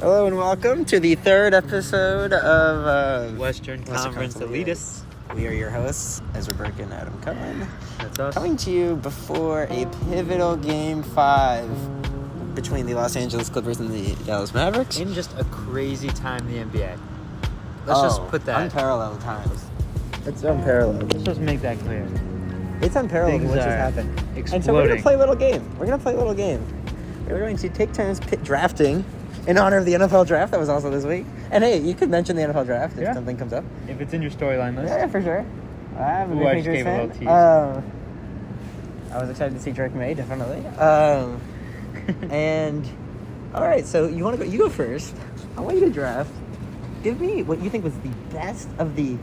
Hello and welcome to the third episode of Western Conference Elitists. We are your hosts, Ezra and Adam Cohen. That's us. Coming to you before a pivotal Game 5 between the Los Angeles Clippers and the Dallas Mavericks. In just a crazy time in the NBA. Let's just put that. Unparalleled times. It's unparalleled. Let's just make that clear. It's unparalleled what just happened. And so we're going to play a little game. We're going to take turns drafting in honor of the NFL draft that was also this week. And hey, you could mention the NFL draft if something comes up. If it's in your storyline list. Yeah, for sure. I'm a big Patriots fan. I was excited to see Drake May, definitely. And all right, so you want to go? You go first. I want you to draft. Give me what you think was the best of the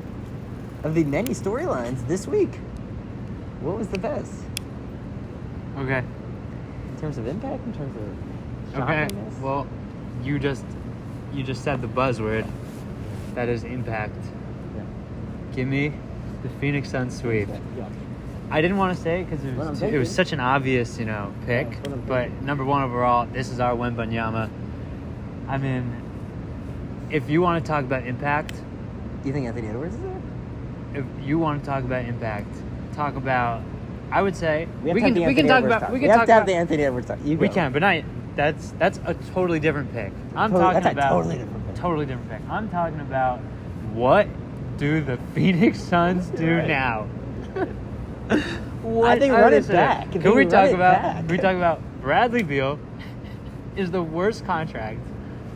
many storylines this week. What was the best? Okay. In terms of impact, in terms of Okay. shockingness? Well, you just said the buzzword. That is impact. Yeah. Give me the Phoenix Suns sweep. Yeah. I didn't want to say it because it was such an obvious, pick. Yeah, But number one overall, this is our Wembanyama. I mean, if you want to talk about impact, Do you think Anthony Edwards is there? if you want to talk about impact, talk about. I would say We we have can talk about. the Anthony Edwards talk. You go. We can, but not. That's a totally different pick. I'm That's talking a about totally different pick. Totally different pick. I'm talking about what do the Phoenix Suns do Right. now? I think run it back. Can we talk about Bradley Beal is the worst contract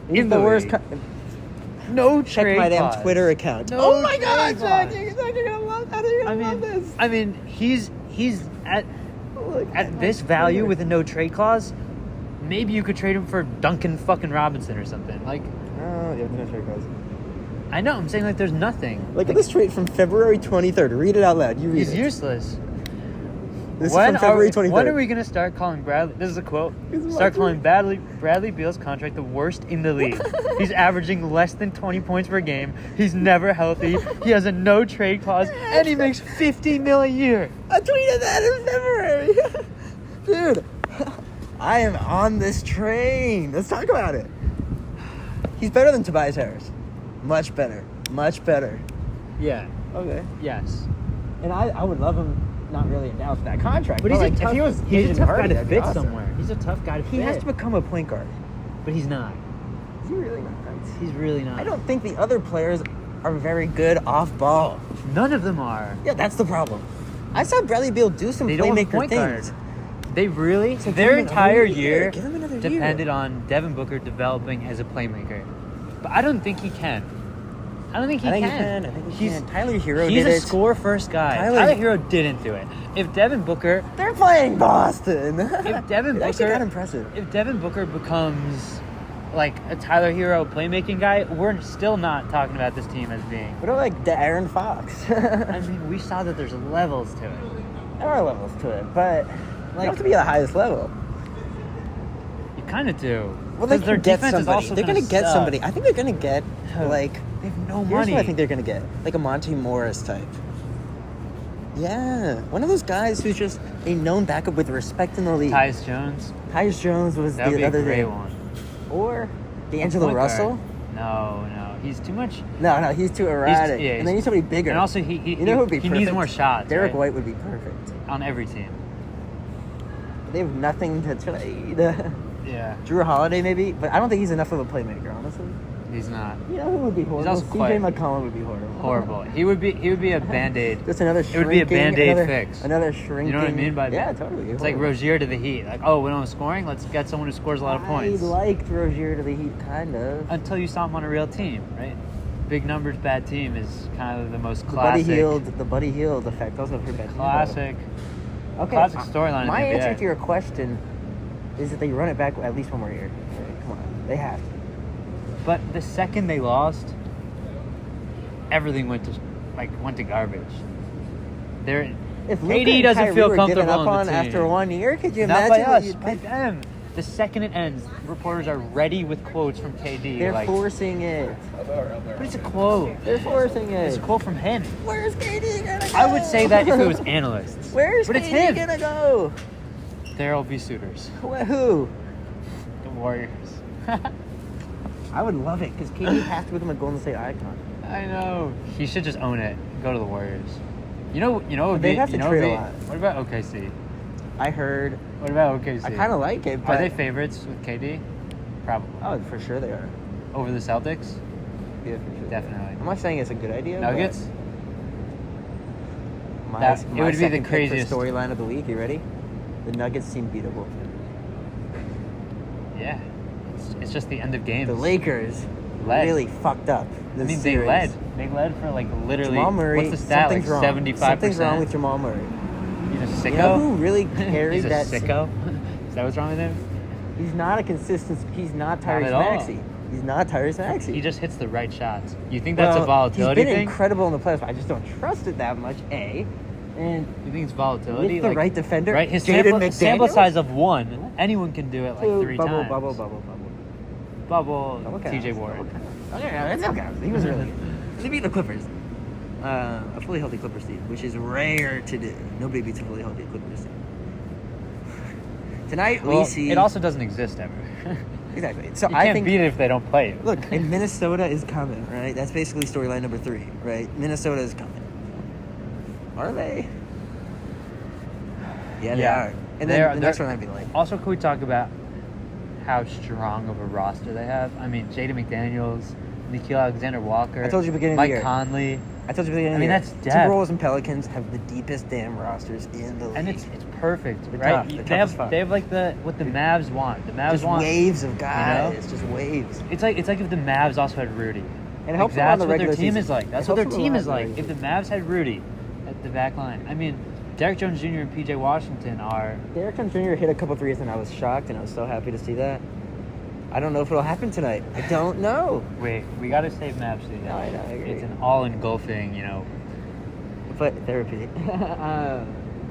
in the worst. league. No Check trade my damn clause. Twitter account. No Oh my trade God, clause. you're gonna love this. I mean, he's at Look at this my value Twitter. with a no trade clause. Maybe you could trade him for Duncan fucking Robinson or something. Like, Oh, yeah, no trade clause. I know, I'm saying like there's nothing. Look at this tweet from February 23rd. Read it out loud. You read He's it. useless. This is from February 23rd. When are we going to start calling Bradley? This is a quote. Start calling Bradley Beal's contract the worst in the league. He's averaging less than 20 points per game. He's never healthy. He has a no trade clause, and he makes $50 million a year. I tweeted that in February. Dude, I am on this train. Let's talk about it. He's better than Tobias Harris. Much better. Much better. Yeah. Okay. Yes. And I would love him not really in Dallas for that contract. But he's like, a tough, if he was he's a Asian tough Hardy, guy to that'd be fit awesome. somewhere. He's a tough guy to fit. He has to become a point guard. But he's not. Is he really not? He's really not. I don't think the other players are very good off ball. None of them are. Yeah, that's the problem. I saw Bradley Beal do some They don't have a playmaker point things. guard. They really, So give their him entire another year. year Give him another depended year. on Devin Booker developing as a playmaker. But I don't think he can. I think he can. I think he can. Tyler Hero He's did a it. score-first guy. Tyler- Tyler Hero didn't do it. If Devin Booker, They're playing Boston. if Devin It actually Booker, got impressive. if Devin Booker becomes like a Tyler Hero playmaking guy, we're still not talking about this team as being. What about like the Aaron Fox? I mean, we saw that there's levels to it. There are levels to it, but you Like- have to be at the highest level. You kind of do. Well, they 'Cause their can get defense is somebody. also They're gonna kinda get suck. somebody. I think they're gonna get like. They have no Here's money. what I think they're gonna get, like a Monte Morris type. Yeah, one of those guys who's just a known backup with respect in the league. Tyus Jones. Tyus Jones was That would the be a other great day. one. Or D'Angelo Point guard. Russell. No, he's too much. No, he's too erratic. yeah, and they need somebody bigger. And also, you know who would be he perfect? needs more shots. Derek right? White would be perfect. On every team. They have nothing to trade. Yeah, Drew Holiday maybe, but I don't think he's enough of a playmaker, honestly. he's not You know who would be horrible? also CJ quiet. McCollum would be horrible. horrible. He would be a Band-Aid. Just another It shrinking. would be a Band-Aid another, fix. Another shrinking. You know what I mean by Yeah, that? totally. It's like Rozier to the Heat. Like, oh, we don't have scoring. Let's get someone who scores a lot of points. I liked Rozier to the Heat, kind of. Until you saw him on a real team, right? Big numbers, bad team is kind of the most The Buddy classic. Hield effect. Also for bad. Classic. Okay. Classic storyline in My the NBA. answer to your question is that they run it back at least one more year. Okay, come on, they have to. But the second they lost, everything went to garbage. If KD Luka and doesn't Kyrie feel were comfortable given up on the on team. after 1 year, could you Not imagine by what us, you'd by be? them. The second it ends, reporters are ready with quotes from KD. They're like, forcing it. but it's a quote. They're forcing It's it. a quote from him. Where's KD gonna go? I would say that if it was analysts. Where's but it's KD him. gonna go? There'll be suitors. Who? The Warriors. I would love it because KD has to become a Golden State icon. I know. He should just own it. Go to the Warriors. You know. They have to trade a lot. What about OKC? I heard. What about OKC? I kind of like it. But Are they favorites with KD? Probably. Oh, for sure they are. Over the Celtics? Yeah, for sure. Definitely. I'm not saying it's a good idea. Nuggets? It would be the craziest storyline of the week. You ready? The Nuggets seem beatable. Yeah. It's just the end of games. The Lakers really fucked up. This series. They led for like literally. Jamal Murray. What's the stat? Like 75%. Something's wrong with Jamal Murray. He's a sicko. You know who really carries that? He's a sicko. Is that what's wrong with him? He's not a consistent. He's not Tyrese Maxey. He's not Tyrese Maxey. He just hits the right shots. You think that's a volatility thing? He's been incredible in the playoffs. But I just don't trust it that much. And you think it's volatility? With the right defender, right? His sample size of 1. Anyone can do it like 3 times. Bubble. TJ Ward. Okay, that's okay. He was really good. They beat the Clippers. A fully healthy Clippers team, which is rare to do. Nobody beats a fully healthy Clippers team. Tonight we see. It also doesn't exist ever. Exactly. So you can't beat it if they don't play it. Look, and Minnesota is coming, right? That's basically storyline number 3, right? Minnesota is coming. Are they? Yeah, they are. And then the next one I'd be like. Also, can we talk about how strong of a roster they have? I mean, Jaden McDaniels, Nickeil Alexander-Walker. I told you beginning of the year. Mike Conley. I told you beginning of the year. That's depth. Timberwolves and Pelicans have the deepest damn rosters in the league. And it's perfect, They're right? tough. They have like what the Mavs want. The Mavs just want waves of guys. It's just waves. It's like if the Mavs also had Rudy. And it helps that's on the what their regular team season. is like. That's what their team is like. If the Mavs had Rudy at the back line. I mean, Derek Jones Jr. and PJ Washington are. Derek Jones Jr. hit a couple threes and I was shocked and I was so happy to see that. I don't know if it'll happen tonight. I don't know. Wait, we got to save Mavs City. No, I know. I agree. It's an all-engulfing, But therapy.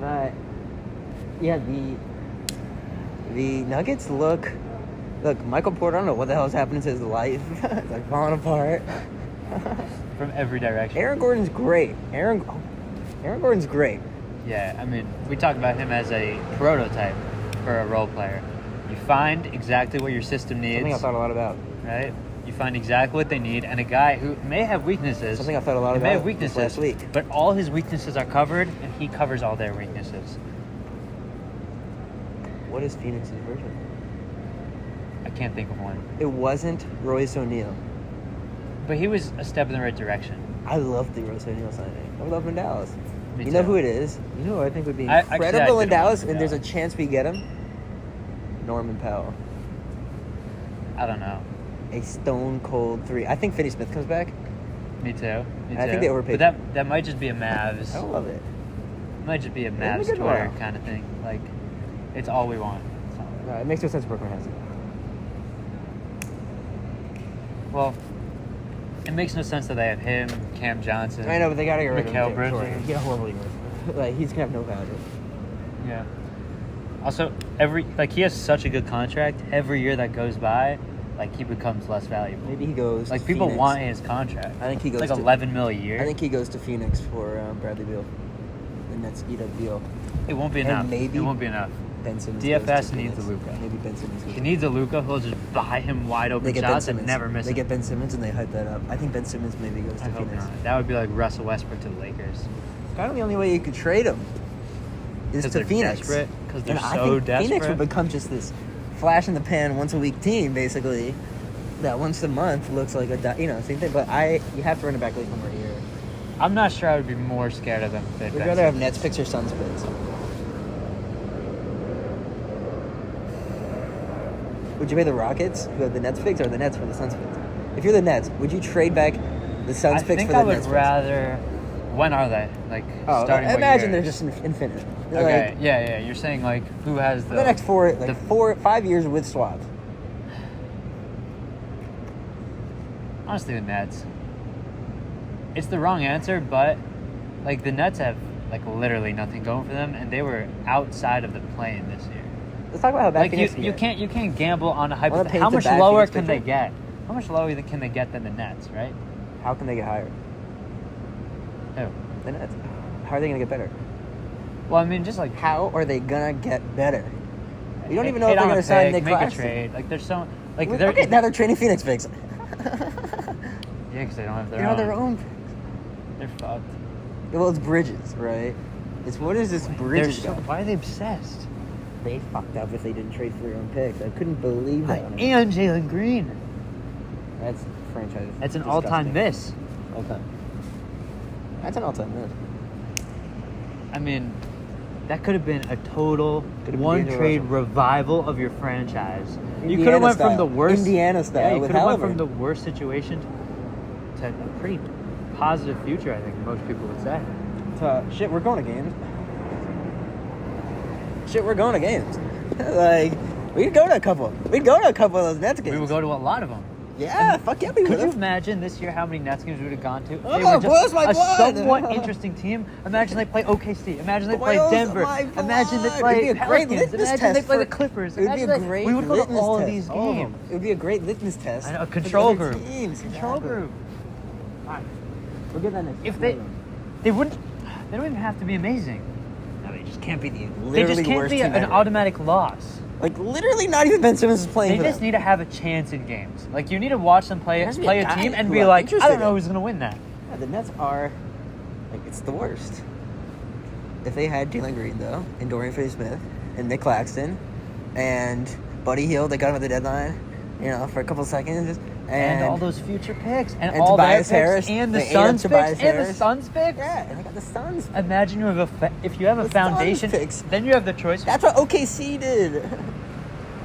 But yeah, the Nuggets look. Michael Porter. I don't know what the hell is happening to his life. It's like falling apart. From every direction. Aaron Gordon's great. Aaron Gordon's great. Yeah, I mean, we talk about him as a prototype for a role player. You find exactly what your system needs. Something I thought a lot about. Right? You find exactly what they need, and a guy who may have weaknesses. Something I thought a lot about. May have weaknesses last week, but all his weaknesses are covered, and he covers all their weaknesses. What is Phoenix's version? I can't think of one. It wasn't Royce O'Neal. But he was a step in the right direction. I love the Royce O'Neal signing. I love him in Dallas. Me you too. know who it is? You know who I think would be incredible in Dallas, and there's a chance we get him? Norman Powell. I don't know. A stone cold 3. I think Finney-Smith comes back. Me too. I think they overpaid. But that might just be a Mavs. I love it. It might just be a Mavs Twitter kind of thing. Like, it's all we want. No, it makes no sense Brooklyn has it. Well, it makes no sense that they have him, Cam Johnson. I know, but they gotta get rid of him. Bridges. Get horribly rid. Like he's gonna have no value. Yeah. Also, he has such a good contract. Every year that goes by, he becomes less valuable. Maybe he goes. Like people Phoenix. want his contract. I think he goes. It's like $11 million a year. I think he goes to Phoenix for Bradley Beal. The Nets eat up Beal. It won't be enough. Maybe it won't be enough. Ben Simmons. DFS needs a Luka. Maybe Ben Simmons. He needs a Luka. He'll just buy him wide open shots and never miss. They get Ben Simmons and they hype that up. I think Ben Simmons maybe goes to Phoenix. Hope not. That would be like Russell Westbrook to the Lakers. Kind of the only way you could trade him is to Phoenix. Because they're I so think desperate. Phoenix would become just this flash in the pan once a week team, basically. That once a month looks like same thing. But you have to run it back like one more year. I'm not sure I would be more scared of them if they. Would you rather have Nets picks or Suns picks? Would you pay the Rockets who have the Nets picks or the Nets for the Suns picks? If you're the Nets, would you trade back the Suns picks for the Nets picks? I think I would rather. When are they? Starting imagine they're just infinite. Okay, yeah. You're saying who has the next 5 years with swaps. Honestly, the Nets. It's the wrong answer, but the Nets have literally nothing going for them, and they were outside of the play-in this year. Let's talk about how bad Phoenix you can't gamble on a hypothetical. How much lower can they get? How much lower can they get than the Nets, right? How can they get higher? Who? The Nets. How are they going to get better? Well, I mean, just how are they going to get better? You don't even know if they're going to sign Nick Claxton. Make a trade. There's so okay, now they're trading Phoenix picks. Yeah, because they don't have their They own. don't have their own picks. They're fucked. Well, it's Bridges, right? It's what is this Bridges guy? Why are they obsessed? They fucked up if they didn't trade for their own picks. I couldn't believe that. And Jalen Green. That's franchise. That's an disgusting. all-time miss. All-time. That's an all-time miss. I mean, that could have been a total Could've been one-trade D'Angelo. revival of your franchise. You Indiana could have went style. from the worst Indiana style Yeah, you with could have went Halliburton. from the worst situation to a pretty positive future. I think most people would say. Shit, we're going to games. Shit, we're going to games. Like, we'd go to a couple. We'd go to a couple of those Nets games. We will go to a lot of them. Yeah, fuck yeah, we Could you would. imagine this year how many Nets games we would have gone to? Oh, They were blows my a blood. somewhat interesting team. Imagine they play OKC. Imagine they play Blows Denver. my Imagine they blood. play It'd be a great Pelicans. litmus Imagine they test play the for- Clippers. It would be Imagine a they- great we would go to litmus all of test, these all of them. games. It would be a great litmus test. I know, a for the control other group. teams. Control Exactly. group. Alright, we'll get that next. If they wouldn't, they don't even have to be amazing. No, they just can't be the They literally just can't worst be team an ever. automatic loss. Like literally, not even Ben Simmons is playing. They for just them. need to have a chance in games. Like you need to watch them play There has to be play a a guy team and who be I'm like, I interested don't know in. who's gonna win that. Yeah, the Nets are like it's the worst. If they had Jalen Green though, and Dorian Finney-Smith, and Nick Claxton, and Buddy Hield, they got him at the deadline, for a couple seconds, And all those future picks and, and all their Tobias picks Harris, and the they ate up Suns Tobias picks and the Harris. Suns picks. Yeah, and they got the Suns. Imagine you have if you have a The Suns foundation, picks. then you have the choice. That's what OKC did.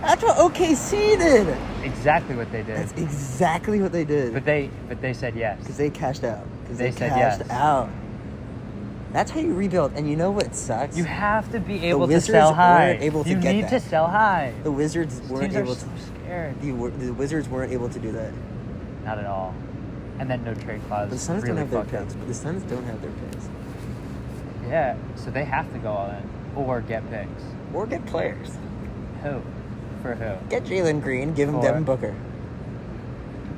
That's what OKC did. Exactly what they did. That's exactly what they did. But they said yes. Because they cashed out. Because They said cashed yes. out. That's how you rebuild. And you know what sucks? You have to be able to Wizards sell high. weren't able to you get need that. to sell high. The Wizards weren't Teams are able so to. scared. The Wizards weren't able to do that. Not at all. And then no trade clause. The Suns really don't have their fucked up. picks. But the Suns don't have their picks. Yeah, so they have to go all in or get picks. Or get players. Who? For who? Get Jalen Green. Give him Or- Devin Booker.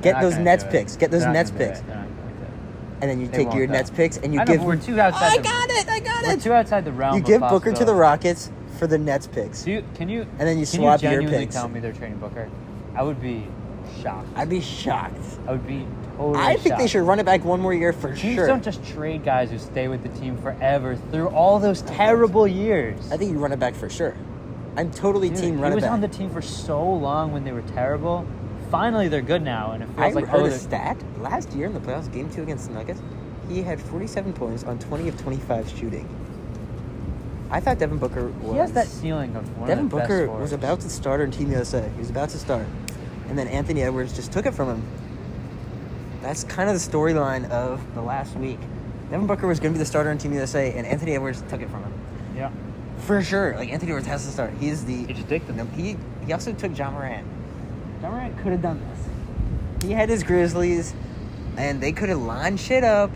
They're Get not those gonna Nets do it. picks. Get those They're not Nets gonna do it. picks. They're not going to. And then you They take won't, your though. Nets picks and you I know, give. but we're too outside. I got it. We're too outside the realm. You of give Booker to the possibility. Rockets for the Nets picks. Can you? And then you can swap you your genuinely picks. tell me they're trading Booker? I would be shocked. I'd be shocked. I would be totally. I think they shocked. should run it back one more year for Teams sure. don't just trade guys who stay with the team forever through all those terrible years. I think you run it back for sure. I'm totally Dude, team he run it was back. on the team for so long when they were terrible. Finally, they're good now, and it I feels like heard a they're- stat last year in the playoffs, Game 2 against the Nuggets. He had 47 points on 20 of 25 shooting. I thought Devin Booker was. He has that ceiling of one Devin of the best Booker scorers. was about to start on Team USA. He was about to start, and then Anthony Edwards just took it from him. That's kind of the storyline of the last week. Devin Booker was going to be the starter on Team USA, and Anthony Edwards took it from him. Yeah. For sure. Like, Anthony Edwards has to start. He's the... He just dicked him. He also took John Morant. John Morant could have done this. He had his Grizzlies, and they could have lined shit up,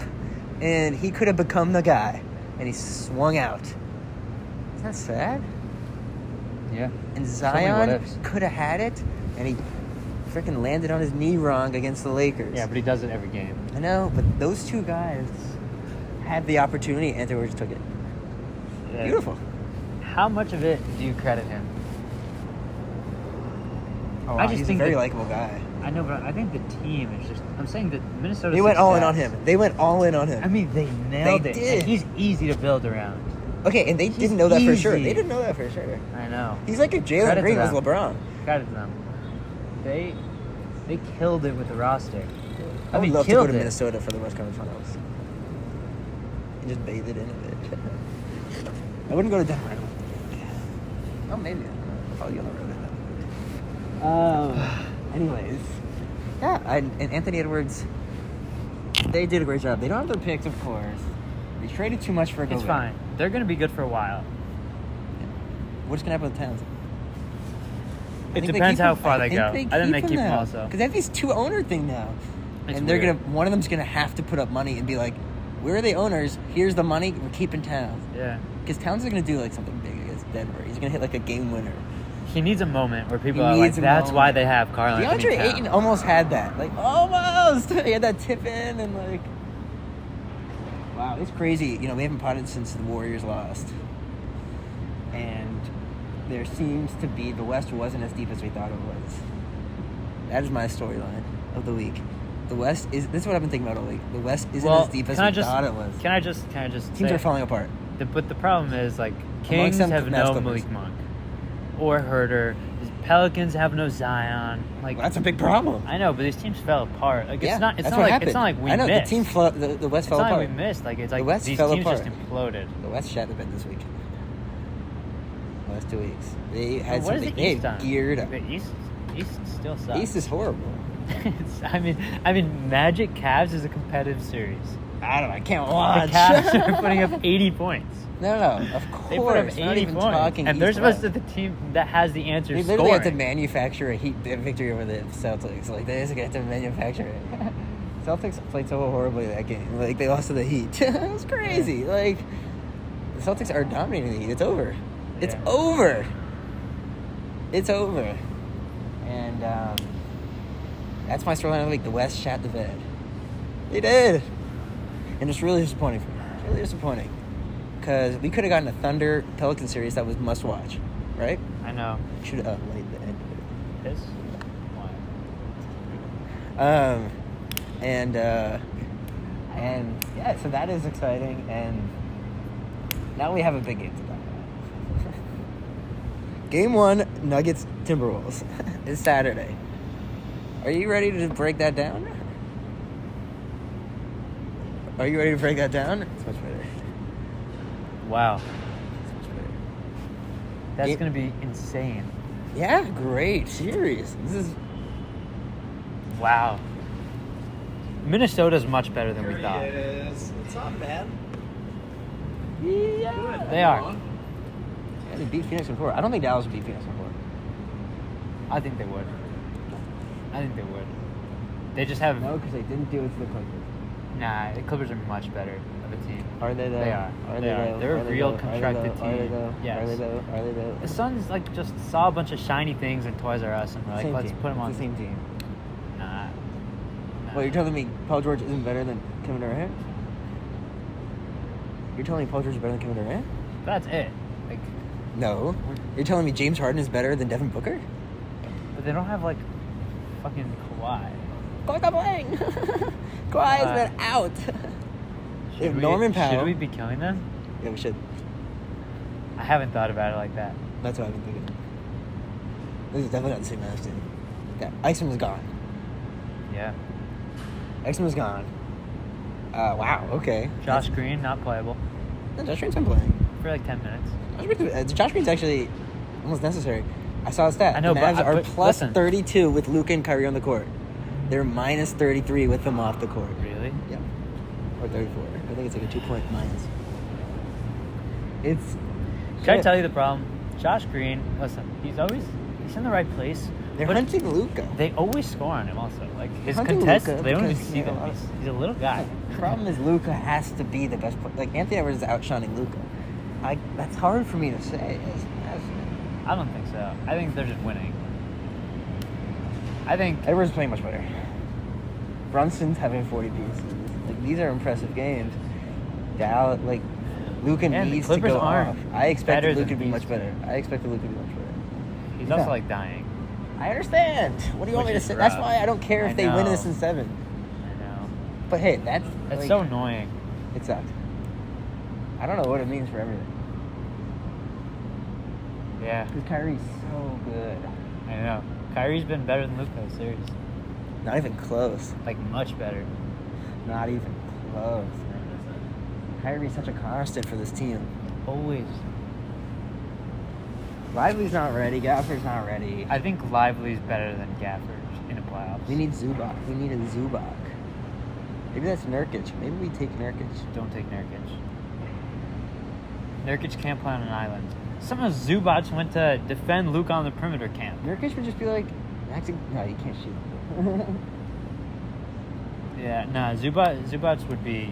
and he could have become the guy. And he swung out. Isn't that sad? Yeah. And many Zion what-ifs. could have had it, and he freaking landed on his knee wrong against the Lakers. Yeah, but he does it every game. I know, but those two guys had the opportunity, and Anthony Edwards took it. Yeah. Beautiful. How much of it do you credit him? Oh, I just he's think a very that- likable guy. I know, but I think the team is just. I'm saying that Minnesota. They went all in on him. They went all in on him. I mean, they nailed They it. did. And he's easy to build around. Okay, and they He's didn't know that for sure. easy. They didn't know that for sure. I know. He's like if Jalen Credit to Green was them. LeBron. Credit to them. They killed it with the roster. I would love to killed go to it. Minnesota for the West Conference Finals. And just bathe it in a bit. I wouldn't go to Denver. Oh, maybe. I don't know. I'll probably on the road. Anyways. Yeah, and Anthony Edwards, they did a great job. They don't have their picks, of course. They traded too much for Gobert. It's fine. They're going to be good for a while. What's going to happen with Towns? It depends how far they go. I think they keep him now. also. Because they have this two-owner thing now. It's and they're weird. one of them's gonna have to put up money and be like, "We're the owners. Here's the money. We're keeping Towns." Yeah. Because Towns is gonna do like something big against Denver. He's gonna hit like a game winner. He needs a moment where people He are like, needs a that's moment. why they have Karl Anthony DeAndre Towns. Ayton almost had that. Like almost. He had that tip in and like. Wow, it's crazy. We haven't potted since the Warriors lost, and there seems to be the West wasn't as deep as we thought it was. That is my storyline. of the week. The West is. This is what I've been thinking about all week. The West isn't as deep as we thought it was. Can I just Teams are falling apart. But the problem is, like, Kings have no Malik Monk or Herter. Pelicans have no Zion. Like, that's a big problem. I know, but these teams fell apart. Like, it's not like we missed. I know the West fell apart. It's not like we missed. Like, it's like the West these fell teams apart. just imploded. The West shat the bed this week. Last 2 weeks, they had what something. They geared up. The East still sucks. East is horrible. I mean, Magic Cavs is a competitive series. I don't know. I can't watch. The Cavs are putting up 80 points. No, of course. They put up 80 points. And they're supposed to be the team that has the answer. They literally have to manufacture a victory over the Celtics. Like, they just have to manufacture it. Celtics played so horribly that game. Like, they lost to the Heat. It was crazy. Yeah. Like, the Celtics are dominating the Heat. It's over. Yeah. It's over. It's over. And that's my storyline of the week. The West shat the bed. They did. And it's really disappointing for me. It's really disappointing. Because we could have gotten a Thunder Pelican series that was must watch, right? I know. Should have laid the end. This? Why? And yeah, so that is exciting. And now we have a big game to talk about. Game 1, Nuggets Timberwolves, is Saturday. Are you ready to break that down? Are you ready to break that down? It's much better. Wow. That's going to be insane. Yeah, great series. This is... Wow. Minnesota's much better than we thought. It's not bad. Yeah. They are. Yeah, they beat Phoenix before. I don't think Dallas would beat Phoenix before. I think they would. They just have... No, because they didn't do it to the Clippers. Nah, the Clippers are much better of a team. Are they though? They are. They're a real constructed team. Are they though? Yes. Are they though? The Suns just saw a bunch of shiny things in Toys R Us and were like, let's put them on. It's the same team. Nah. Well, you're telling me Paul George isn't better than Kevin Durant? You're telling me Paul George is better than Kevin Durant? That's it. Like, no. You're telling me James Harden is better than Devin Booker? But they don't have fucking Kawhi. Kawhi got playing. Kawhi has been out. If Norman Powell. Should we be killing them? Yeah, we should. I haven't thought about it like that. That's what I've been thinking. This is definitely not the same Mavs team. Yeah, Iceman was gone. Yeah. Iceman was gone. Wow, okay. Josh Green, not playable. No, Josh Green's been playing. For 10 minutes. Josh Green's actually almost necessary. I saw a stat. I know, the Mavs are plus listen. 32 with Luka and Kyrie on the court. They're minus 33 with them off the court. Really? Yeah. Or 34. I think it's like a 2-point minus. Can I tell you the problem? Josh Green, listen, he's in the right place. They're hunting Luka. They always score on him also. Like, his contests, they don't even see them. He's a little guy. The problem is Luka has to be the best player. Like, Anthony Edwards is outshining Luka. That's hard for me to say. I don't think so. I think they're just winning. I think Edwards is playing much better. Brunson's having 40 pieces. Like, these are impressive games. Luka needs to go off. I expected Luka to be much better. He's also dying. I understand. What do you want me to say? That's why I don't care if they win this in 7. I know. But hey, that's so annoying. It sucks. I don't know what it means for everything. Yeah. Because Kyrie's so good. I know. Kyrie's been better than Luka this series. Not even close. Much better. Not even close. Kyrie's such a constant for this team. Always. Lively's not ready. Gafford's not ready. I think Lively's better than Gafford in the playoffs. We need Zubac. We need a Zubac. Maybe that's Nurkic. Maybe we take Nurkic. Don't take Nurkic. Nurkic can't play on an island. Somehow Zubac went to defend Luka on the perimeter camp. Nurkic would just be like, no, you can't shoot. Yeah, no, Zubac would be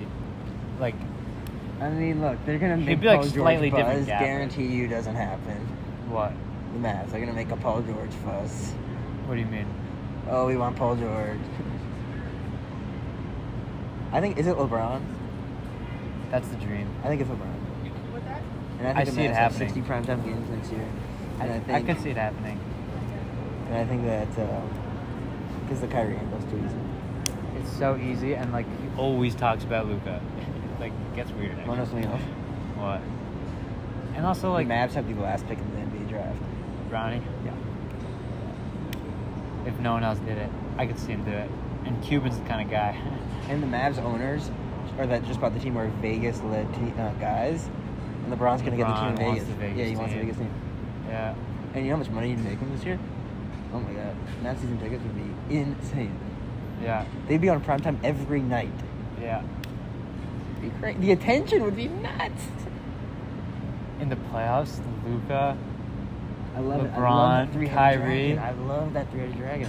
like. I mean, look, they're gonna make be Paul slightly George different. buzz. Guarantee you doesn't happen. What? The Mavs. They're gonna make a Paul George fuss. What do you mean? Oh, we want Paul George. I think, is it LeBron? That's the dream. I think it's LeBron. And I think see the it Mavs happening. have 60 primetime games next year. And I can see it happening. And I think that Because the Kyrie angle is too easy. It's so easy, and like he always talks about Luka. Like it gets weird. Want to know something else? What? And also like the Mavs have the last pick in the NBA draft. Ronnie. Yeah. If no one else did it, I could see him do it. And Cuban's the kind of guy. And the Mavs owners, or that just bought the team, are Vegas-led guys. And LeBron's going to get the team in Vegas. Yeah, he wants the Vegas team. Yeah. And you know how much money you'd make him this year? Oh my god. Mavs season tickets would be insane. Yeah. They'd be on primetime every night. Yeah. It'd be crazy. The attention would be nuts. In the playoffs, Luka, I love LeBron, it. I love that three-headed Kyrie. dragon. I love that three-headed dragon.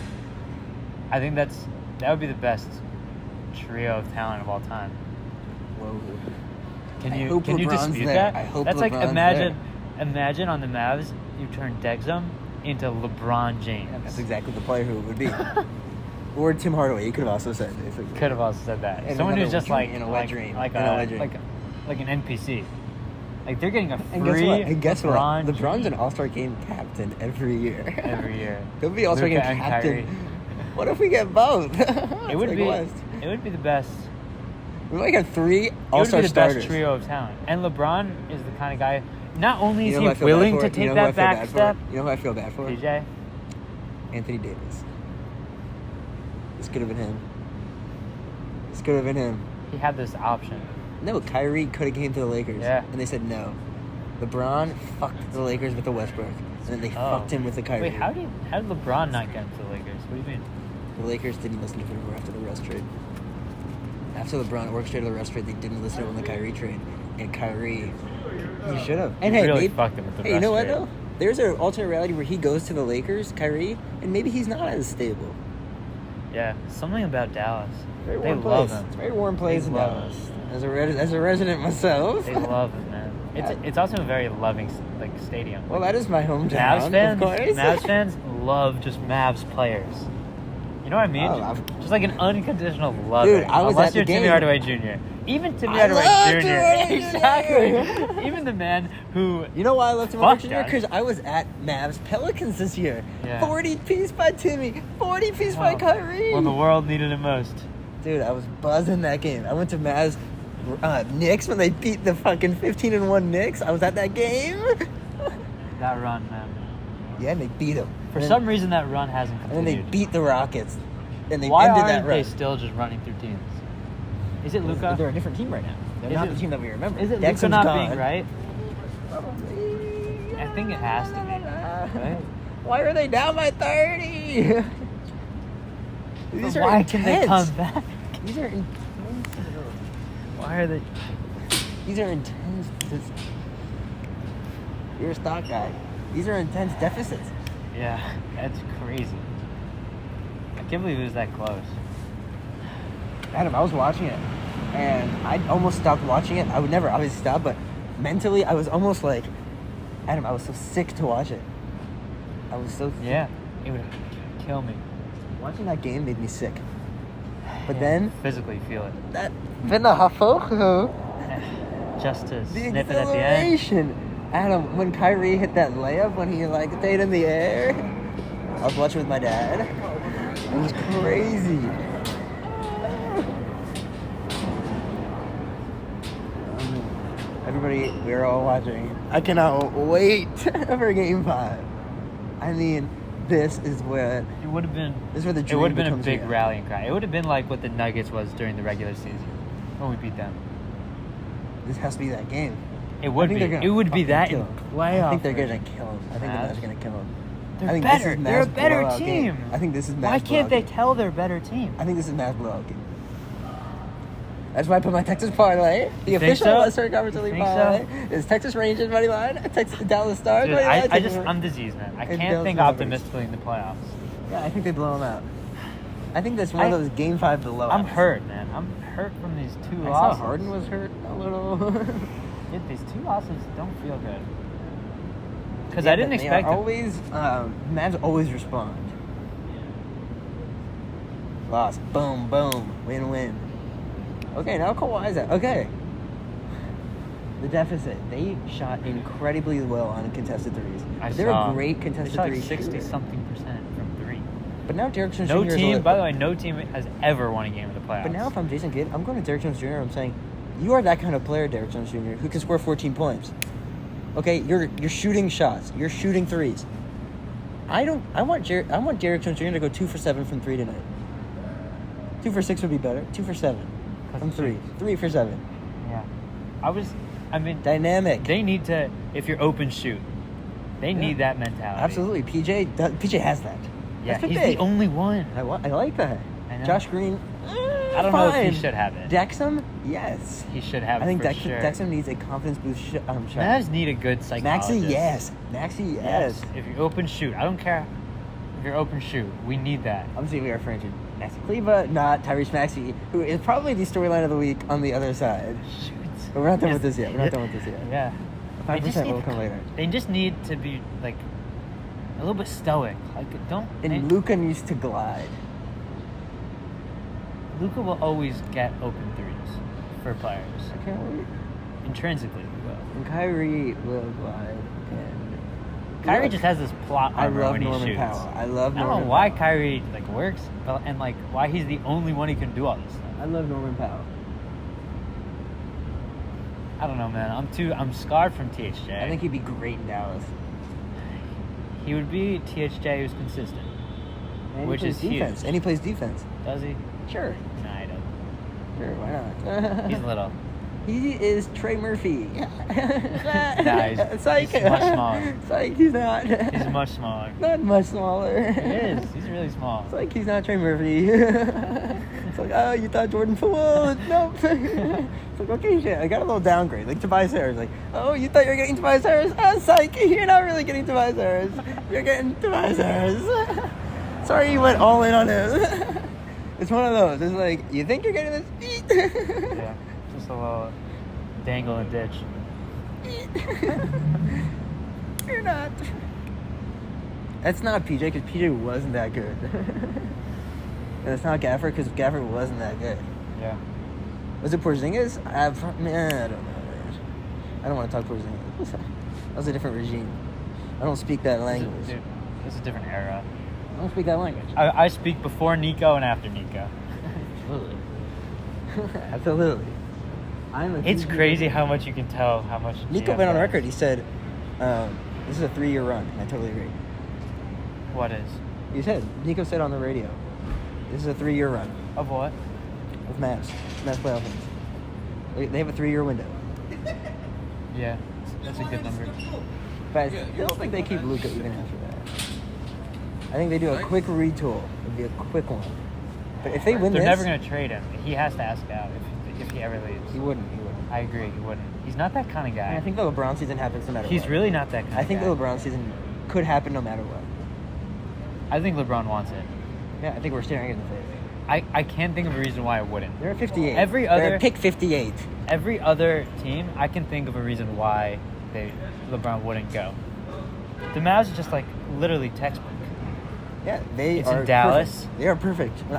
I think that would be the best trio of talent of all time. Whoa. Can I you hope LeBron's dispute there. that? I hope That's like LeBron's imagine on the Mavs you turn Dexum into LeBron James. That's exactly the player who it would be. Or Tim Hardaway. You could have also said this. Could have also said that. And Someone who's another just like in a wet dream. like In a wet dream. like an NPC. Like they're getting a free And guess what? LeBron LeBron's an All-Star Game captain every year. every year. He'll be All-Star Game Luka and captain. Kyrie. What if we get both? It would like be West. it would be the best. We might have 3 It would All-Star be the starters. best trio of talent. And LeBron is the kind of guy. Not only is You know who I he feel bad willing for? to You take know who I that feel back bad step, for? You know who I feel bad for? DJ. Anthony Davis. This could have been him. This could have been him. He had this option. No, Kyrie could have came to the Lakers. Yeah. And they said no. LeBron fucked the Lakers with the Westbrook. And then they fucked him with the Kyrie. Wait, how did LeBron not get into the Lakers? What do you mean? The Lakers didn't listen to him after the Russ trade. After LeBron orchestrated the Russ trade, they didn't listen to him on the Kyrie trade. And Kyrie, he should have. And He hey, really maybe, fucked him with the hey, you Russ know what trade. though? There's an alternate reality where he goes to the Lakers, Kyrie, and maybe he's not as stable. Yeah, something about Dallas. Very They warm love place. him. It's a very warm place They in love Dallas. As a resident myself. They love him, man. It's also a very loving like stadium. Well, that is my hometown. Mavs fans, of course. Mavs fans love just Mavs players. You know what I mean? Oh, just like an unconditional loving. Dude, I was Unless at the you're Timmy game. Hardaway Jr. Even Timmy I Hardaway love Jr. Timmy Hardaway Jr. Exactly. Even the man who You know why I love Tim Hardaway Fuck, Jr.? guys. Because I was at Mavs Pelicans this year. Yeah. 40-piece by Timmy. 40-piece by Kyrie. when the world needed it most. Dude, I was buzzing that game. I went to Mavs Knicks when they beat the fucking 15-1 Knicks. I was at that game. That run, man. Yeah, and they beat them. For some reason, that run hasn't And then continued. they beat the Rockets. And they Why ended aren't that run. they still just running through teams? Is it Luka? They're a different team right now. They're Is not it- the team that we remember. Is it Dexum's Luka not gone. being right? Probably. I think it has to be. Right? Why are they down by 30? These But are why intense. can they come back? These are intense. Why are they? These are intense. You're a stock guy. These are intense deficits. Yeah, that's crazy. I can't believe it was that close. Adam, I was watching it, and I almost stopped watching it. I would never obviously stop, but mentally, I was almost like, Adam, I was so sick to watch it. I was so sick. Yeah, it would kill me. Watching that game made me sick. But Yeah, then, physically feel it. that Vinahafoku, Just to the snip it at the end. acceleration. Adam, when Kyrie hit that layup, when he like stayed in the air, I was watching with my dad. It was crazy. Everybody, we're all watching. I cannot wait for Game 5. I mean, this is where It would have been. this is where the It dream would have been a becomes big reality. rallying cry. It would have been like what the Nuggets was during the regular season when we beat them. This has to be that game. It would think be. they're gonna it would be fucking that kill in him. playoff. I think they're version. gonna kill him. I think the Mavs? Mavs are gonna kill him. They're I think better. This is They're a Mavs better blowout game. team. I think this is Mavs Why can't they blowout game. tell they're a better team? I think this is Mavs blowout game. That's why I put my Texas parlay. The You think official so? Western Conference You League think parlay so? is Texas Rangers money line, Texas Dallas Stars Dude, money line. I'm diseased, man. I And can't Dallas think Mavericks. optimistically in the playoffs. Yeah, I think they blow them out. I think that's one of those Game 5 blowouts. I'm hurt, man. I'm hurt from these two I losses. saw Harden was hurt a little. Yeah, these two losses don't feel good. Because Yeah, I didn't but they expect are it. always Mavs always respond. Loss, boom, boom, win. Okay, now Kawhi's out. Okay, the deficit. They shot incredibly well on contested threes. They're a great They contested shot three like 60 shooter. something % from three. But now Derek Jones No Jr. team, by the way, no team has ever won a game in the playoffs. But now if I'm Jason Kidd, I'm going to Derek Jones Jr. I'm saying, you are that kind of player, Derek Jones Jr., who can score 14 points. Okay, you're shooting shots. You're shooting threes. I want Derek Jones Jr. to go 2 for 7 from 3 tonight. 2 for 6 would be better. 2 for 7 from 3. 3 for 7. Yeah. Dynamic. They need to, if you're open, shoot. They need that mentality. Absolutely. PJ has that. Yeah, That's he's big. the only one. I like that. I know. Josh Green. I don't know if he should have it. Dexum, yes. He should have it. I think for sure. Dexum needs a confidence boost shot. Mavs need a good psychologist. Maxey, yes. If you're open, shoot. I don't care. If you're open, shoot. We need that. Obviously, we are friends with Maxey Kleba, not Tyrese Maxey, who is probably the storyline of the week on the other side. Shoot. But we're not done with this yet. Yeah. 5% will come later. They just need to be, like, a little bit stoic. Like, And Luka needs to glide. Luka will always get open threes for players. I can't wait. Intrinsically, he will. And Kyrie will glide. And Kyrie just has this plot I armor love when he Norman shoots. Powell. I love I Norman don't know why Powell. Kyrie works, and why he's the only one who can do all this stuff. I love Norman Powell. I don't know, man. I'm scarred from THJ. I think he'd be great in Dallas. He would be THJ who's consistent, And which he plays is defense. huge. And he plays defense. Does he? Sure. Nah, he doesn't. Sure, why not? He's little. He is Trey Murphy. Nah, Psych. he's much smaller. Psych, he's not. He's much smaller. Not much smaller. He is. He's really small. It's like he's not Trey Murphy. It's like, oh, you thought Jordan Poole? Nope. It's like, okay, shit. I got a little downgrade. Like Tobias Harris. Like, oh, you thought you were getting Tobias Harris? Oh, psych. You're not really getting Tobias Harris. You're getting Tobias Harris. Sorry you went all in on him. It's one of those. It's like, you think you're getting this? Yeah. Just a little dangle and ditch. You're not. That's not PJ because PJ wasn't that good. And it's not Gafford because Gafford wasn't that good. Yeah. Was it Porzingis? I don't know. Man. I don't want to talk Porzingis. That was a different regime. I don't speak that language. Dude, it's a different era. I don't speak that language. I speak before Nico and after Nico. Absolutely. Absolutely. It's crazy how much you can tell how much Nico GM went on does. record. He said, this is a 3-year run. And I totally agree. What is? Nico said on the radio, this is a 3-year run Of what? of Mavs playoff wins. They have a 3-year window. Yeah, that's a good number. But I don't think they keep Luka even after that. I think they do a quick retool. It'd be a quick one. But if they win They're this... never going to trade him. He has to ask out if he ever leaves. He wouldn't. I agree, he wouldn't. He's not that kind of guy. And I think the LeBron season happens no matter what. He's really not that kind I of think guy. the LeBron season could happen no matter what. I think LeBron wants it. Yeah, I think we're staring in the face. I can't think of a reason why it wouldn't. They're at 58. They're at pick 58. Every other team, I can think of a reason why LeBron wouldn't go. The Mavs are just literally textbook. Yeah, It's in Dallas. Perfect. They are perfect.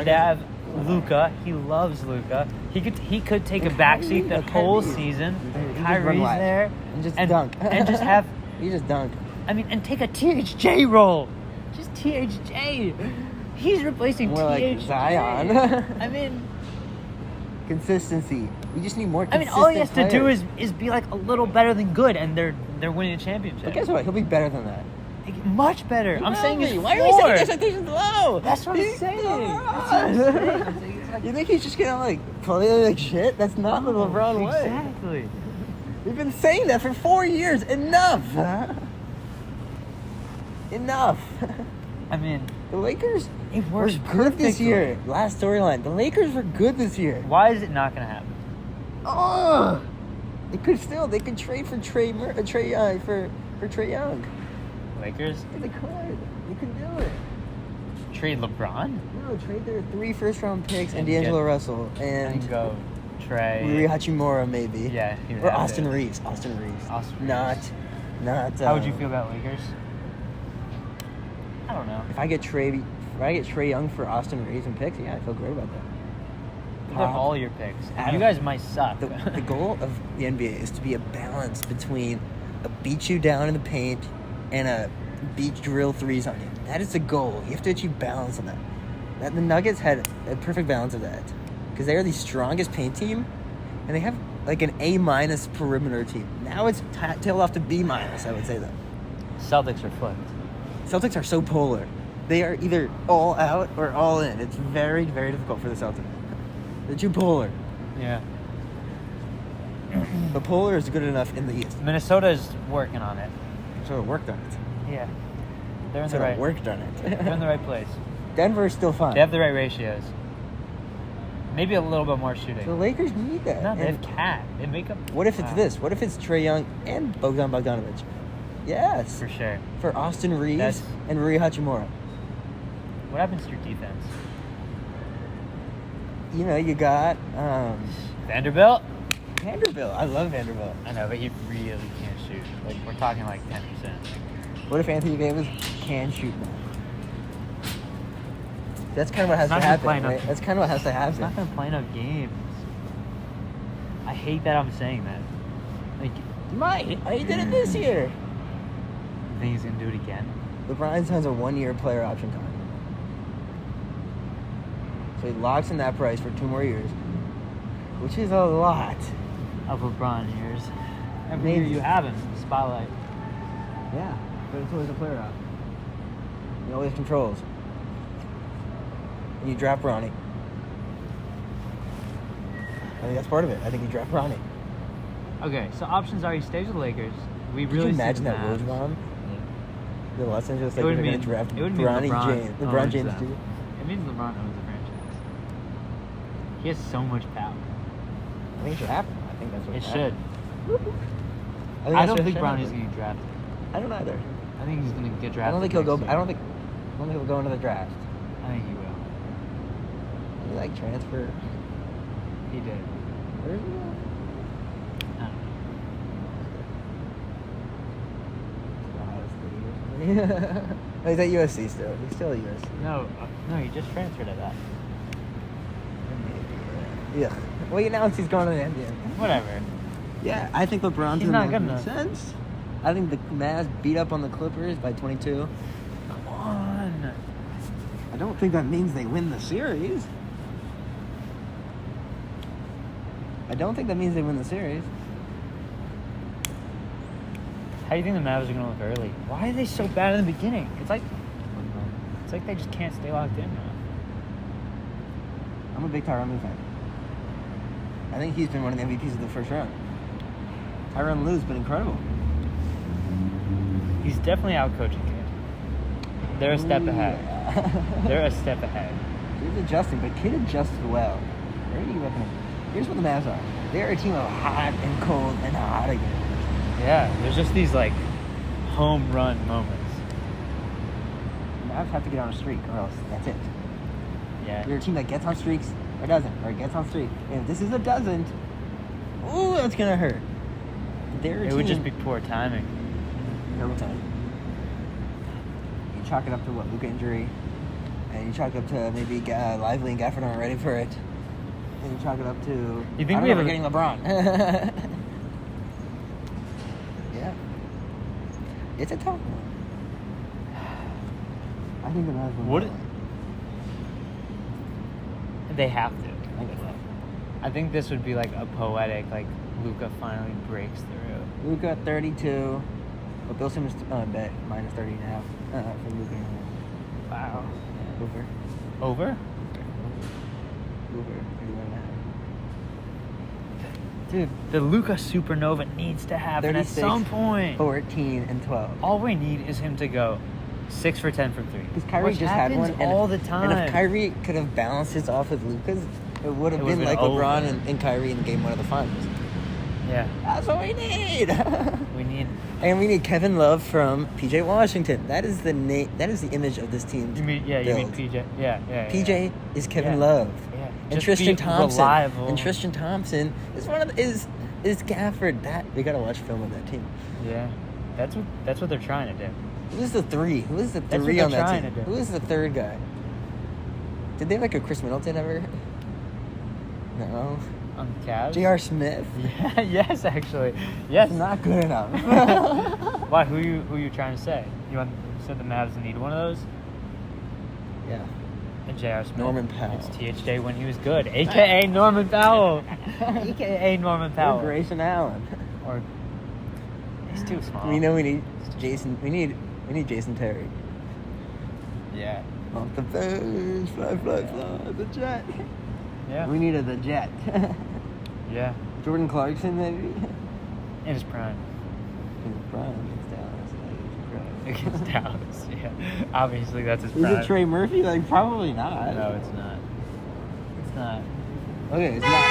They have Luka. He loves Luka. He could take a backseat the whole season. Kyrie's there and just dunk. and just have. You just dunk. I mean, and take a THJ role. Just THJ. He's replacing More THJ. like Zion. I mean, consistency. We just need more. I mean, all he has to do is be a little better than good, and they're winning a championship. But guess what? He'll be better than that. Much better. I'm saying his Why floor. are we setting expectations low? That's what I'm saying. That's what I'm saying. You think he's just gonna play like shit? That's not the LeBron way. Exactly. We've been saying that for 4 years. Enough. Enough. I mean, The Lakers it were works good this perfectly. year. Last storyline. The Lakers were good this year. Why is it not going to happen? Oh, they could trade for Trey Young for Trey Young. Lakers Yeah, they could do it. trade LeBron No, trade their 3 first-round picks and And D'Angelo get- Russell and go Trey. Rui Hachimura maybe. Yeah, he would Or have Austin to. Reeves. Austin Reeves. Austin Reeves. Not. How would you feel about Lakers? I don't know. If I get Trey Young for Austin Reeves and picks? Yeah, I feel great about that. They're all your picks. Adam, You guys might suck. The goal of the NBA is to be a balance between a beat you down in the paint and a beat drill threes on you. That is the goal. You have to achieve balance on that. The Nuggets had a perfect balance of that because they are the strongest paint team, and they have like an A- perimeter team. Now it's tailed off to B-, I would say, though. Celtics are flipped. Celtics are so polar. They are either all out or all in. It's very, very difficult for the Celtics. They're too polar. Yeah. But polar is good enough in the East. Minnesota is working on it. So it worked on it. Yeah. They're in So the it right. worked on it. They're in the right place. Denver's still fine. They have the right ratios. Maybe a little bit more shooting. The Lakers need that. No, they have Cat. They make up. What if it's this? What if it's Trae Young and Bogdan Bogdanovic? Yes. For sure. For Austin Reeves and Rui Hachimura. What happens to your defense? You know, you got Vanderbilt? Vanderbilt. I love Vanderbilt. I know, but he really can't shoot. Like, we're talking like 10%. What if Anthony Davis can shoot now? That's kind of what has to Not gonna happen, play right? enough. That's kind of what has to He's happen. not going to play enough games. I hate that I'm saying that. Like, He might. He did it this year. you think he's going to do it again? LeBron has a 1-year player option contract. So he locks in that price for 2 more years, which is a lot. Of LeBron years. Every year you have him in the spotlight. Yeah, but it's always a player option. He always controls. And you draft Bronny. I think that's part of it. I think you draft Bronny. Okay, so options are he stays with the Lakers. We Could really you see imagine the that Woj Mavs. bomb? The Los Angeles It Lakers would are going mean- to draft it would mean Bronny LeBron James. LeBron owns James, them. too. It means LeBron owns the franchise. He has so much power. I think it should happen. I think that's what It should should. happen. I don't think should Bronny's happen. going to get drafted. I don't either. I think he's going to get drafted. I don't think he'll go. next I don't year. think he'll go into the draft. I think he will. He like transfer. He did. Where is he going? I don't Oh, he's at USC still. He's still at USC. know. No, he just transferred at that. Yeah. Well, he announced he's going to the NBA. Whatever. Yeah, I think LeBron's He's not good enough. sense. I think the Mavs beat up on the Clippers by 22. Come on. I don't think that means they win the series. I don't think that means they win the series. How do you think the Mavs are going to look early? Why are they so bad in the beginning? It's like they just can't stay locked in now. I'm a big Tyronn Lue fan. I think he's been one of the MVPs of the first round. Tyronn Lue's been incredible. He's definitely outcoaching Kid. They're a step ahead. Yeah. They're a step ahead. He's adjusting, but Kid adjusts well. Where do you reckon? Here's what the Mavs are. They're a team of hot and cold and hot again. Yeah, there's just these like home run moments. The Mavs have to get on a streak, or else that's it. Yeah. You're a team that gets on streaks or doesn't, or gets on streak. And if this is a doesn't, ooh, that's gonna hurt. They're a It would team- just be poor timing. Terrible time. You chalk it up to what, Luka injury, and you chalk it up to maybe Lively and Gafford aren't ready for it, and you chalk it up to You think I don't we know, have we're a- getting LeBron. Yeah, it's a tough one. I think the Mavs will What- win. They have to. I think they will. I think this would be like a poetic, like Luca finally breaks through. Luka 32, but Bill Simmons bet minus 30.5 for Luka. Wow. Over. Over? 31.5. Dude, the Luca supernova needs to happen at 36, some point. 14 and 12. All we need is him to go 6 for 10 from 3. Because Kyrie Which just had happens one. And all if, the time. And if Kyrie could have balanced his off with Luka's, it would have It would've been been like LeBron over. and Kyrie in Game 1 of the Finals. Yeah. That's what we need. We need. And we need Kevin Love from PJ Washington. That is the name. That is the image of this team. You mean build. PJ? Yeah. PJ is Kevin Yeah. Love. Yeah. And Just Tristan be Thompson. reliable. And Tristan Thompson is one of the, is Gafford. That we gotta watch film of that team. Yeah. That's what they're trying to do. Who's the three? Who is the That's what three they're on that trying team? to do. Who is the third guy? Did they have like a Chris Middleton ever? No. On the Cavs. J.R. Smith? Yeah. Yes, actually. Yes. That's not good enough. Why? Who you trying to say? You want said the Mavs need one of those. Yeah. And J.R. Smith. Norman Powell. It's THJ when he was good, a.k.a. Norman Powell. a.k.a. Norman Powell. Or Grayson Allen. Or he's too small. We know we need Jason. We need Jason Terry. Yeah. Off the bench, fly, the Jet. Yeah. We needed the Jet. Yeah. Jordan Clarkson, maybe. In his prime. In his prime against Dallas. Against Dallas, yeah. Obviously, that's his Is prime. it Trey Murphy? Like, probably not. No, it's not. It's not. Okay, it's not.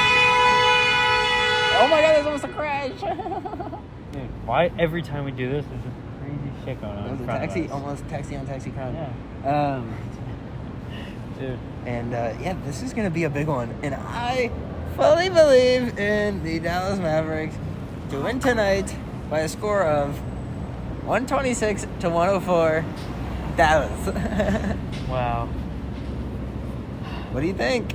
Oh my God, there's almost a crash. Dude, why every time we do this, there's a crazy shit going on It was in a front taxi, of us? almost taxi on taxi crime. Yeah. Dude. And yeah, this is gonna be a big one, and I fully believe in the Dallas Mavericks to win tonight by a score of 126 to 104. Dallas. Wow. What do you think?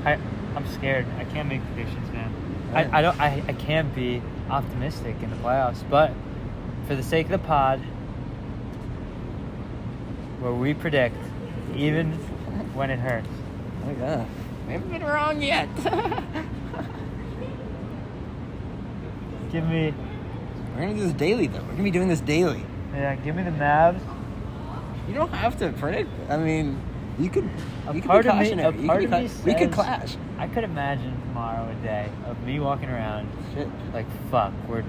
I'm scared. I can't make predictions, man. Yeah. I can't be optimistic in the playoffs, but for the sake of the pod, where we predict, even when it hurts. Oh yeah. We haven't been wrong yet. Give me, We're gonna do this daily though. We're gonna be doing this daily. give me the Mavs. You don't have to predict. I mean, you could be part of me- cautionary. a You part could of be me we could says- clash. I could imagine tomorrow a day of me walking around Shit. like, fuck, we're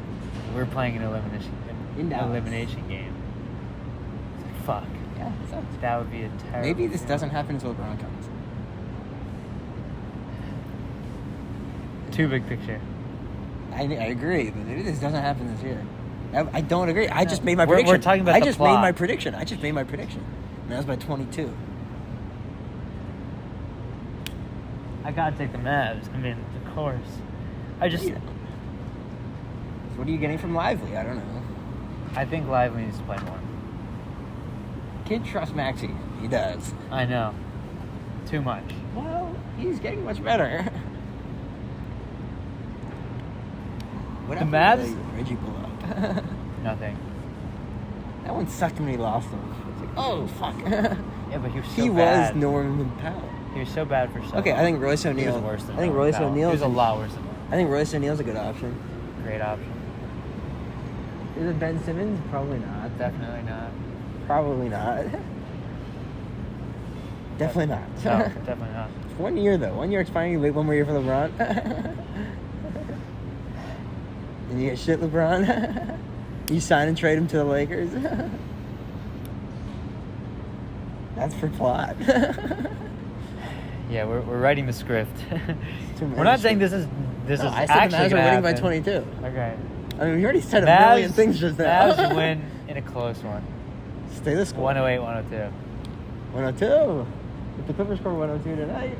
playing an In Dallas. elimination game. It's like, fuck. Yeah, it sucks. That would be a terrible. Maybe this feeling. doesn't happen until LeBron comes. Too big picture. I agree, but maybe this doesn't happen this year. I don't agree. I just No. made my We're prediction. talking about I the just plot. made my prediction. And that was by 22. I gotta take the Mavs. I mean, of course. I just, Yeah. So what are you getting from Lively? I don't know. I think Lively needs to play more. Kid trust Maxey. He does. I know. Too much. Well, he's getting much better. What The happened to Mavs? Reggie Bullock. Nothing. That one sucked when he lost him. It's like, oh fuck. Yeah, but he was so He bad. was Norman Powell. He was so bad for so Okay, long. I think Royce He O'Neal. was worse than I think Norman Royce Powell. O'Neal. He was a lot worse than him. I think Royce O'Neal's a good option. Great option. Is it Ben Simmons? Probably not. Definitely not. Probably not. Definitely not. No, definitely not. 1 year though. 1 year expiring. You wait one more year for LeBron. And you get shit LeBron. You sign and trade him to the Lakers. That's for plot. Yeah, we're writing the script. Too We're not many saying this is No, I said actually the Mavs are gonna winning by happen. 22. Okay. I mean, we already said a million things just now. Mavs win in a close one. Stay the score. 108, 102. 102. If the Clippers score 102 tonight,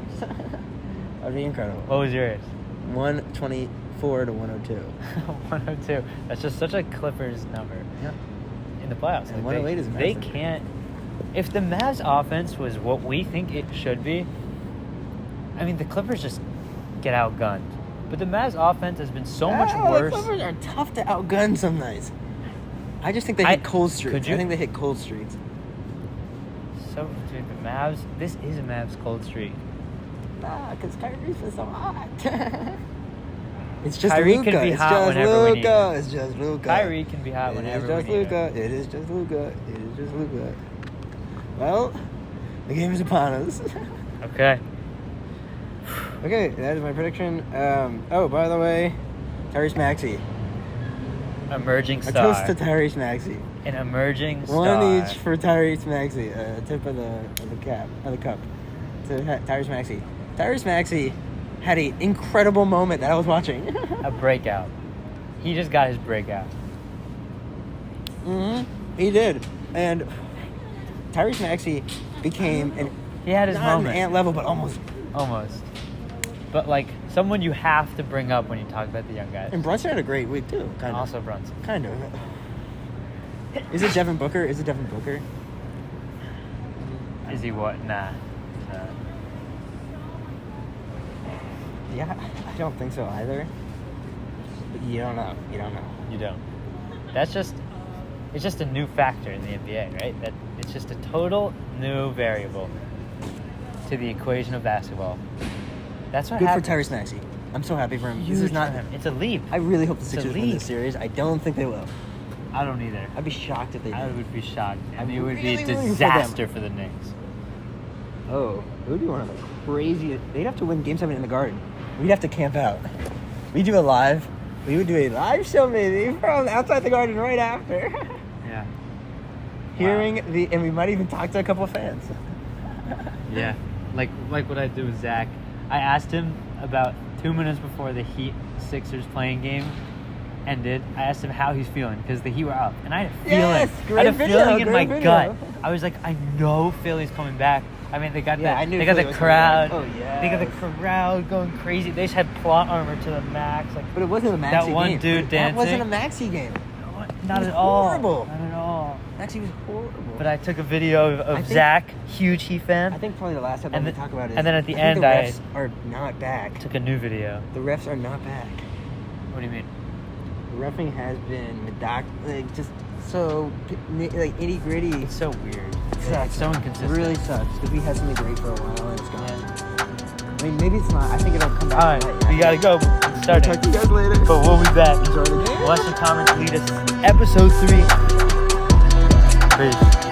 that'd be incredible. What was yours? 124 to 102. 102. That's just such a Clippers number. Yeah. In the playoffs. And Like, 108 is they massive. can't. If the Mavs offense was what we think it should be, I mean, the Clippers just get outgunned. But the Mavs offense has been so much worse. The Clippers are tough to outgun some nights. I just think they hit cold streaks. could you? I think they hit cold streaks. So, dude, the Mavs, this is a Mavs cold streak. Nah, because Kyrie's been so hot. It's just Kyrie Luka. can be It's hot just whenever we need Luka. him. It's just Luka. Kyrie can be hot whenever It is just we need Luka. him. It is just Luka. It is just Luka. Well, the game is upon us. Okay. Okay, that is my prediction. Oh, by the way, Tyrese Maxey. Emerging A star. toast to Tyrese Maxey. An emerging star. One each for Tyrese Maxey. A tip of the cup to Tyrese Maxey. Tyrese Maxey had an incredible moment that I was watching. A breakout. He just got his breakout. He did, and Tyrese Maxey became He had his not moment. an ant level, but almost. But, like, someone you have to bring up when you talk about the young guys. And Brunson had a great week too. Kind of. Also Brunson. Kind of. Is it Devin Booker? Is it Devin Booker? Is he what? Nah. Yeah, I don't think so either. But you don't know. You don't know. You don't. That's just... it's just a new factor in the NBA, right? That it's just a total new variable to the equation of basketball. That's what Good happened. for Tyrese Maxey. I'm so happy for him. Huge This is not for him. It's a leap. I really hope the It's a Sixers win leap. this series. I don't think they will. I don't either. I'd be shocked if they I did. would be shocked. I'm And it would be really a rooting for them. disaster for the Knicks. Oh, it would be one of the craziest. They'd have to win Game 7 in the Garden. We'd have to camp out. We do a live. We would do a live show maybe from outside the Garden right after. Yeah. Hearing and we might even talk to a couple of fans. Yeah. Like what I did with Zach. I asked him about 2 minutes before the Heat Sixers playing game ended. I asked him how he's feeling because the Heat were up, and I had a feeling. Yes, I great had a video, feeling in great my video. gut. I was like, I know Philly's coming back. I mean, they got I knew they got Philly the was crowd. coming back. Oh, yeah. They got the crowd going crazy. They just had plot armor to the max. Like, But it wasn't a Maxey That one game. dude That wasn't dancing. a Maxey game. not was at all. horrible. Not at all. Maxey was horrible. But I took a video I of think- Zach, huge Heat fan. I think probably the last time And we the- talk about it. and then at the I think end, the I- refs are not back. Took a new video. The refs are not back. What do you mean? The reffing has been just so like itty gritty. It's so weird. Sucks. It's so It inconsistent. really sucks because we had something great for a while and it's gone. I mean, maybe it's not. I think it'll come back. All right, we gotta go. It's I'll starting. talk to you guys later. But we'll be back. Enjoy the game. Watch the comments lead us. Episode 3. Peace.